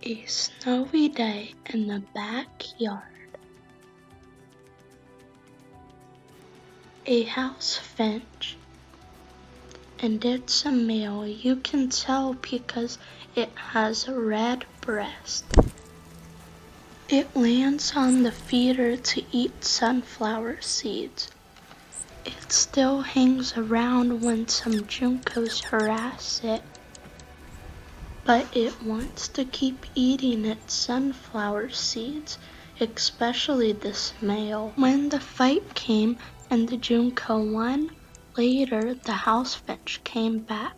A snowy day in the backyard. A house finch, and it's a male. You can tell because it has a red breast. It lands on the feeder to eat sunflower seeds. It still hangs around when some juncos harass it, but it wants to keep eating its sunflower seeds, especially this male. When the fight came and the junco won, later the house finch came back.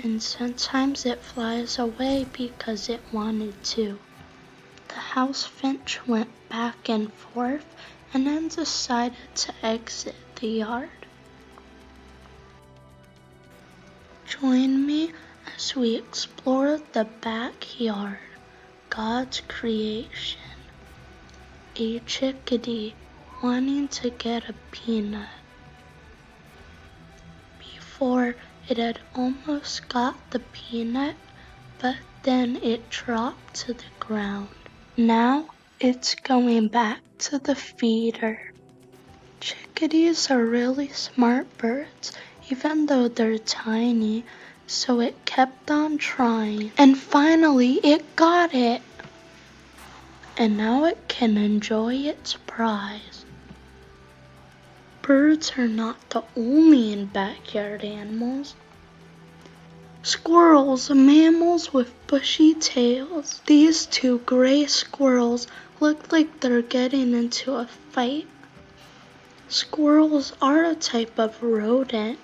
And sometimes it flies away because it wanted to. The house finch went back and forth and then decided to exit the yard. Join me as we explore the backyard, God's creation. A chickadee wanting to get a peanut. Before it had almost got the peanut, but then it dropped to the ground. Now it's going back to the feeder. Chickadees are really smart birds, even though they're tiny, so it kept on trying, and finally it got it. And now it can enjoy its prize. Birds are not the only backyard animals. Squirrels, mammals with bushy tails. These two gray squirrels look like they're getting into a fight. Squirrels are a type of rodent,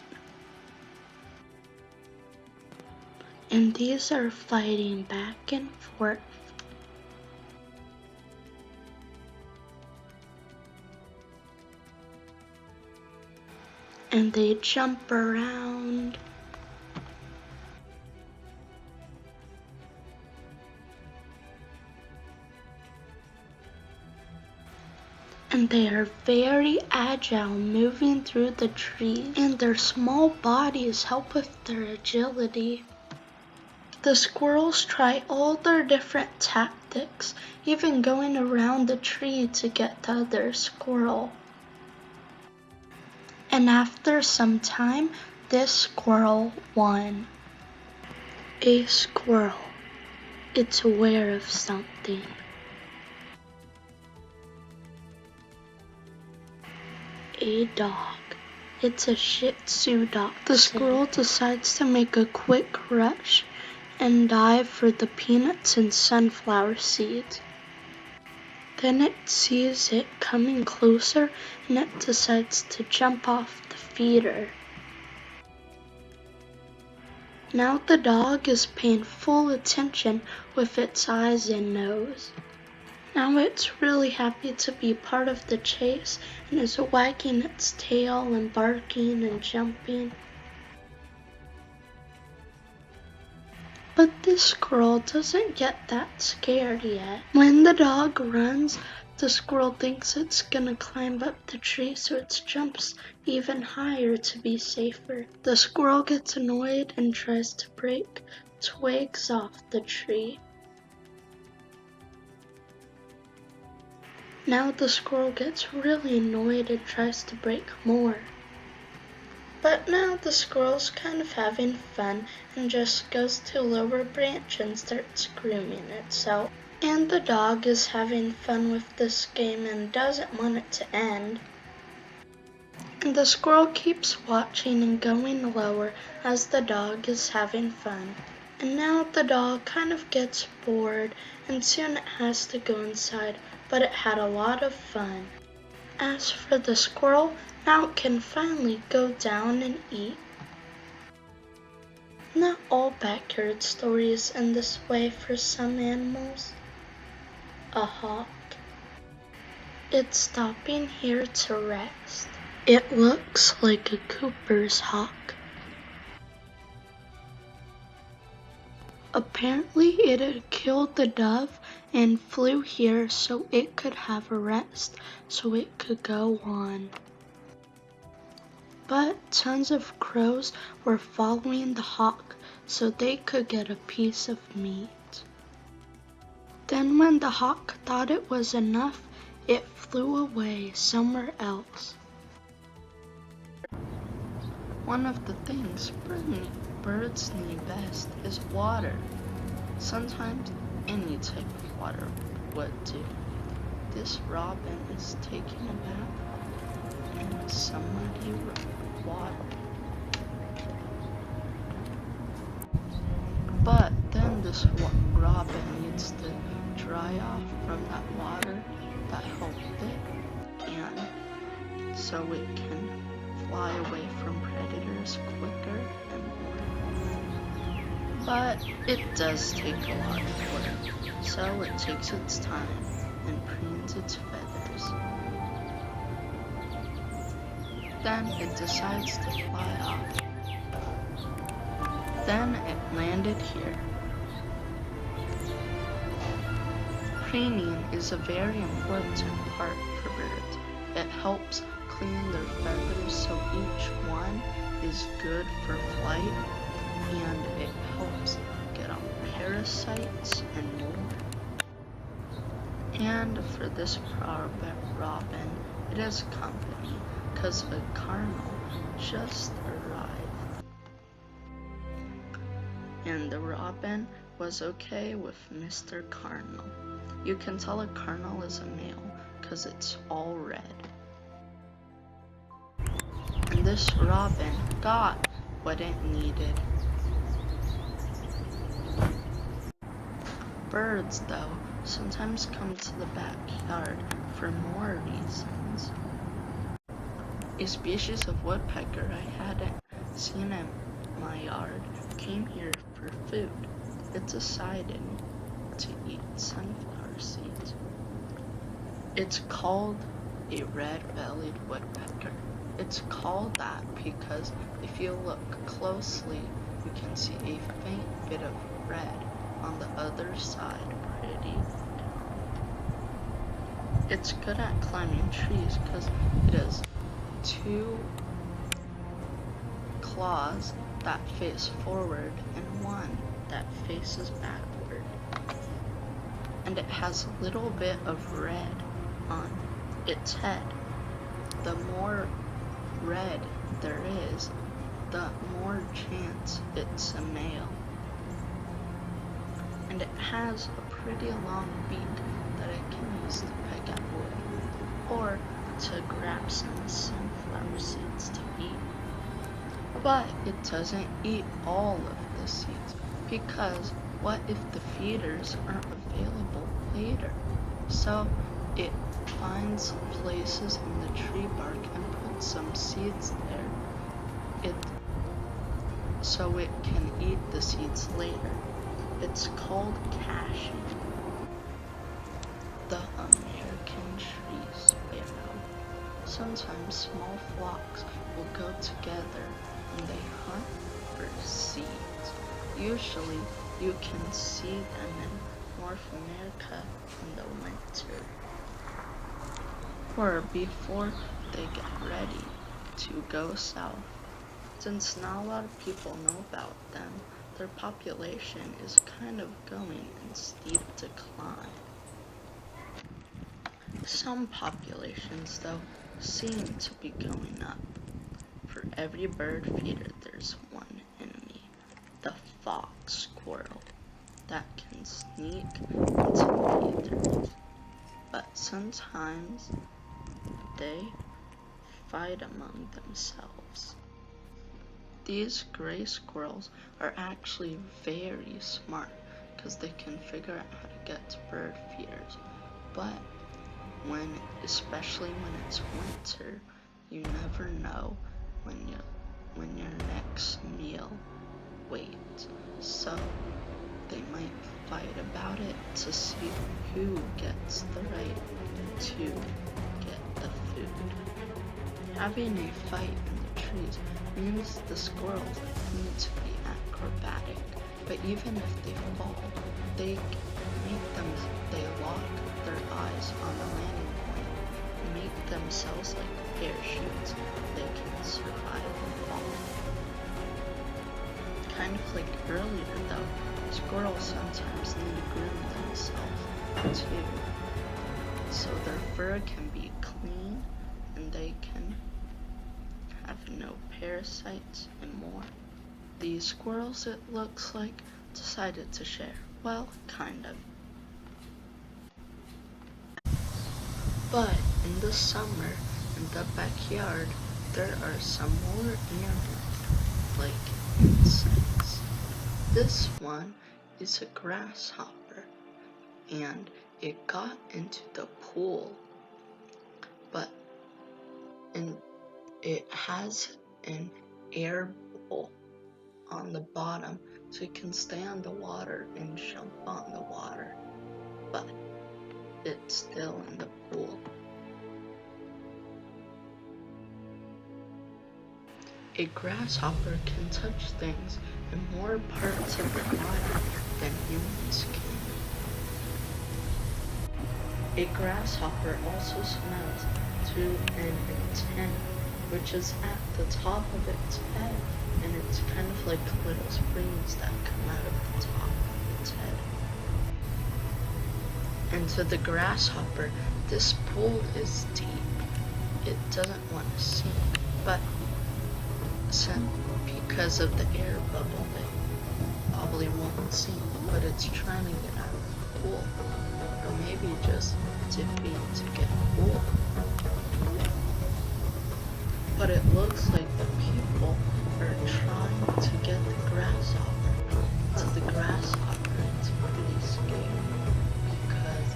and these are fighting back and forth. And they jump around. And they are very agile, moving through the trees, and their small bodies help with their agility. The squirrels try all their different tactics, even going around the tree to get the other squirrel. And after some time, this squirrel won. A squirrel. It's aware of something. A dog. It's a Shih Tzu dog. The squirrel decides to make a quick rush and dive for the peanuts and sunflower seeds. Then it sees it coming closer and it decides to jump off the feeder. Now the dog is paying full attention with its eyes and nose. Now it's really happy to be part of the chase and is wagging its tail and barking and jumping. But this squirrel doesn't get that scared yet. When the dog runs, the squirrel thinks it's gonna climb up the tree, so it jumps even higher to be safer. The squirrel gets annoyed and tries to break twigs off the tree. Now the squirrel gets really annoyed and tries to break more. But now the squirrel's kind of having fun and just goes to a lower branch and starts grooming itself. And the dog is having fun with this game and doesn't want it to end. And the squirrel keeps watching and going lower as the dog is having fun. And now the dog kind of gets bored and soon it has to go inside, but it had a lot of fun. As for the squirrel, now it can finally go down and eat. Not all backyard stories end this way for some animals. A hawk. It's stopping here to rest. It looks like a Cooper's hawk. Apparently it had killed the dove and flew here so it could have a rest, so it could go on. But tons of crows were following the hawk, so they could get a piece of meat. Then when the hawk thought it was enough, it flew away somewhere else. One of the things birds need best is water. Sometimes any type of water would do. This robin is taking a bath in some muddy water. But then this robin needs to dry off from that water that helped it, and so it can fly away from predators quicker and more. But it does take a lot of work, so it takes its time and preens its feathers. Then it decides to fly off. Then it landed here. Preening is a very important part for birds. It helps clean their feathers so each one is good for flight, and it helps get out parasites and more. And for this robin, it has company because a cardinal just arrived. And the robin was okay with Mr. Cardinal. You can tell a cardinal is a male because it's all red. And this robin got what it needed. Birds, though, sometimes come to the backyard for more reasons. A species of woodpecker I hadn't seen in my yard came here for food. It decided to eat sunflower seeds. It's called a red-bellied woodpecker. It's called that because if you look closely, you can see a faint bit of red on the other side. Pretty. It's good at climbing trees because it has two claws that face forward and one that faces backward. And it has a little bit of red on its head. The more red there is, the more chance it's a male. And it has a pretty long beak that it can use to peck at wood or to grab some sunflower seeds to eat. But it doesn't eat all of the seeds because what if the feeders aren't available later? So it finds places in the tree bark and puts some seeds there. So it can eat the seeds later. It's called caching. The American tree sparrow. Sometimes small flocks will go together and they hunt for seeds. Usually you can see them in North America in the winter, or before they get ready to go south. Since not a lot of people know about them, their population is kind of going in steep decline. Some populations, though, seem to be going up. For every bird feeder, there's one enemy, the fox squirrel, that can sneak into feeders. But sometimes they fight among themselves. These gray squirrels are actually very smart because they can figure out how to get to bird feeders. But especially when it's winter, you never know when your next meal waits. So they might fight about it to see who gets the right to get the food. Having a fight in the trees means the squirrels need to be acrobatic, but even if they fall, they lock their eyes on the landing point and make themselves like parachutes. They can survive and fall. kind of like earlier though, squirrels sometimes need to groom themselves too, so their fur can be clean and they can have no parasites and more. The squirrels, it looks like, decided to share. Well, kind of. But in the summer, in the backyard, there are some more animals, like insects. This one is a grasshopper, and it got into the pool, but it has an air bubble on the bottom so it can stay on the water and jump on the water, but it's still in the pool. A grasshopper can touch things in more parts of the body than humans can. A grasshopper also smells through an antenna, which is at the top of its head, and it's kind of like little springs that come out of the top of its head. And to the grasshopper, this pool is deep. It doesn't want to sink, but because of the air bubble, it probably won't sink, but it's trying to get out of the pool, or maybe just dipping to get cool. But it looks like the people are trying to get the grasshopper. To the grasshopper, it's pretty scary because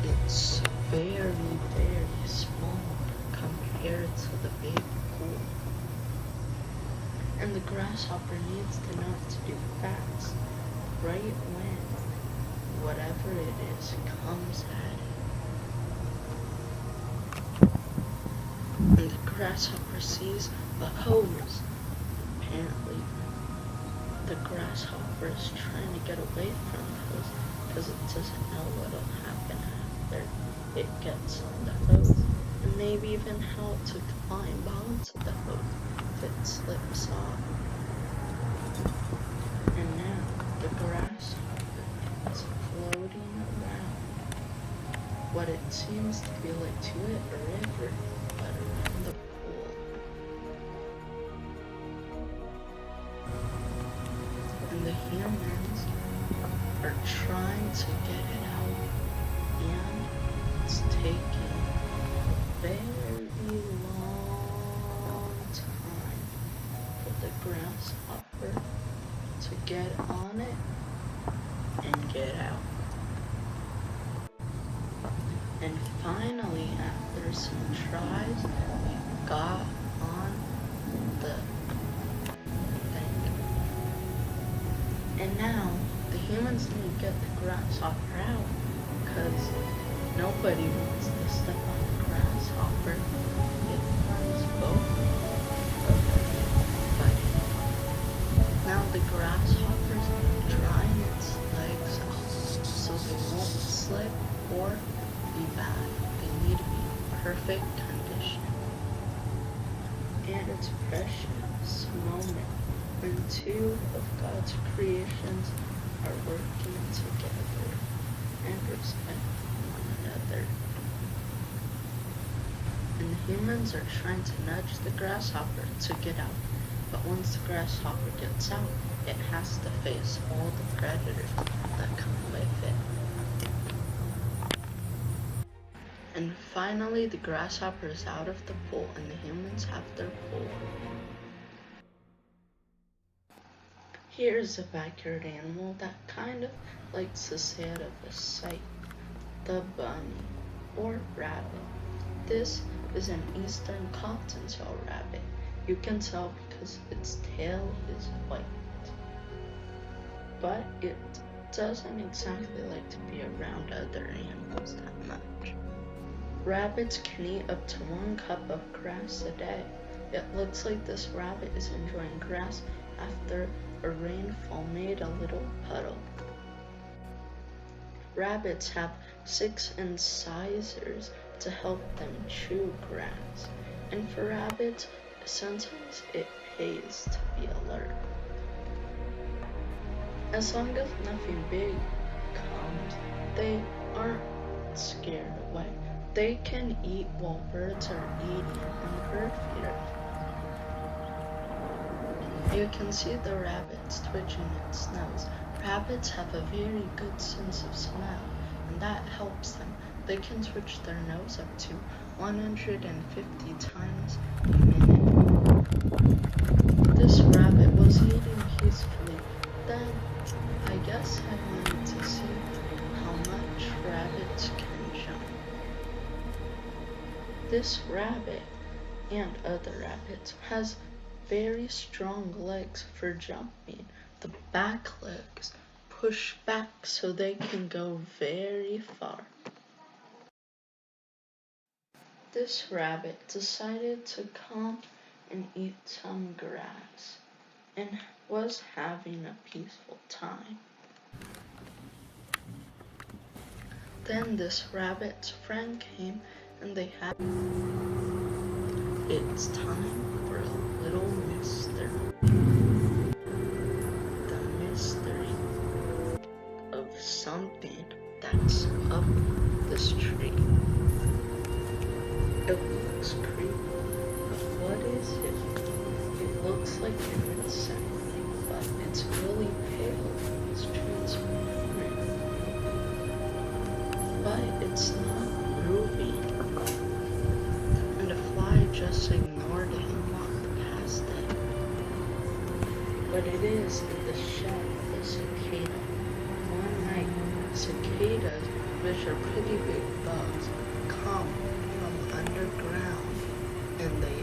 it's very, very small compared to the big pool. And the grasshopper needs to know to do fast, right when whatever it is comes at it. And the grasshopper sees a hose. Apparently, the grasshopper is trying to get away from the hose because it doesn't know what'll happen after it gets on the hose, and maybe even how to climb onto the hose if it slips off. And now the grasshopper is floating around what it seems to be like to it a river, but around the pool. And the humans are trying to get it out, and it's taking a very long time for the grasshopper to get on it and get out. And finally, after some tries, we got on the thing. And now, the humans need to get the grasshopper out, because nobody wants to step on the grasshopper. It harms both of them. But now the grasshopper's drying its legs out so they won't slip or be bad. They need to be in perfect condition. And it's a precious moment when two of God's creations are working together and respect one another. And the humans are trying to nudge the grasshopper to get out. But once the grasshopper gets out, it has to face all the predators that come with it. And finally, the grasshopper is out of the pool and the humans have their pool. Here's a backyard animal that kind of likes to stay out of the sight. The bunny, or rabbit. This is an eastern cottontail rabbit. You can tell because its tail is white. But it doesn't exactly like to be around other animals that much. Rabbits can eat up to 1 cup of grass a day. It looks like this rabbit is enjoying grass after a rainfall made a little puddle. Rabbits have 6 incisors to help them chew grass. And for rabbits, sometimes it pays to be alert. As long as nothing big comes, they aren't scared away. They can eat while birds are eating in the bird feeder. You can see the rabbits twitching its nose. Rabbits have a very good sense of smell, and that helps them. They can twitch their nose up to 150 times a minute. This rabbit was eating peacefully. Then, I guess I wanted to see how much rabbits can jump. This rabbit and other rabbits has very strong legs for jumping. The back legs push back so they can go very far. This rabbit decided to come and eat some grass and was having a peaceful time. Then this rabbit's friend came and they had it's time for a little mystery. The mystery of something that's up this tree. It looks creepy, but what is it? It looks like an insect, but it's really pale. It's transparent, but it's not moving. And a fly just ignored it and walked past it. But it is in the shell of a cicada. One night, cicadas, which are pretty big bugs, come from underground and they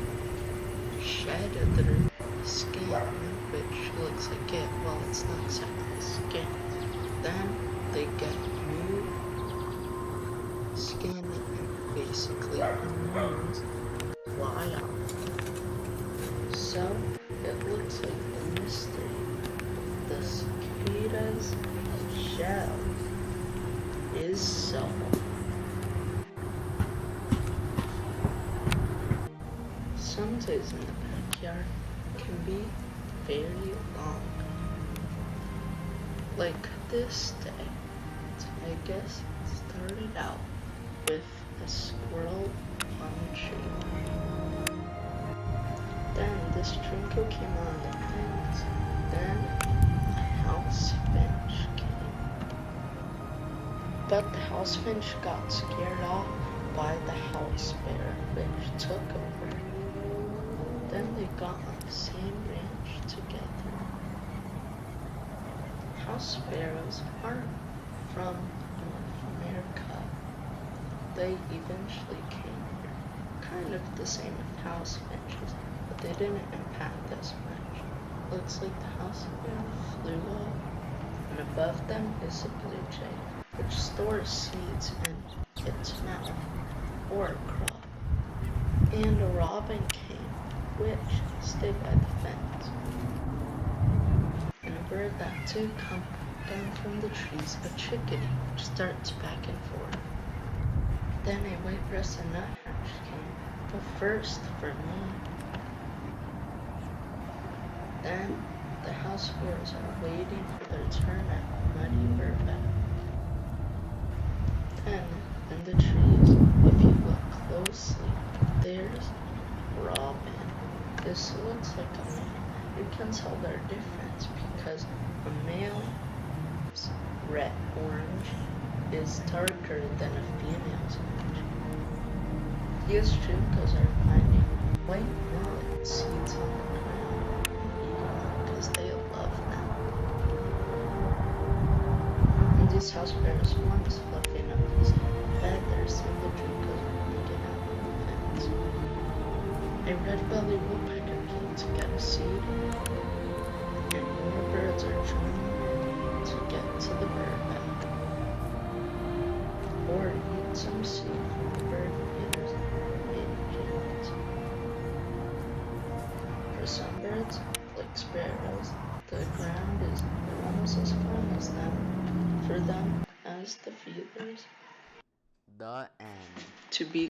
shed their skin, which looks like it. Well, it's not exactly skin. Then they get new skin and basically wings fly off. So it looks like the mystery. The cicada's shell is solved. Some days in the backyard can be very long. Like this day, I guess it started out with a squirrel on a tree. Then this twinkle came on the fence. Then a house finch came. But the house finch got scared off by the house sparrow, which took over. Then they got on the same branch together. House sparrows aren't from North America. They eventually came here, kind of the same with house finches, but they didn't impact as much. Looks like the house sparrow flew up, and above them is a blue jay, which stores seeds in its mouth, or a crop. And a robin came, which stayed by the fence. And a bird that too come down from the trees, a chickadee, which starts back and forth. Then a white-breasted nuthatch came, but first for me. Then the house sparrows are waiting for their turn at Muddy Burbank. Then in the trees, if you look closely, there's Robin. This looks like a male. You can tell their difference because a male's red orange is darker than a female's orange. These twinkles are finding white millet seeds on the ground and eating them because they love them. And these house sparrows, one is fluffing up his feathers and the twinkles are hanging out on the fence. A red-bellied woodpecker came to get a seed, and more birds are joining in to get to the bird bath, or eat some seed from the bird feeders in cages. For some birds, like sparrows, the ground is almost as fun as them, for them as the feeders. The end. To be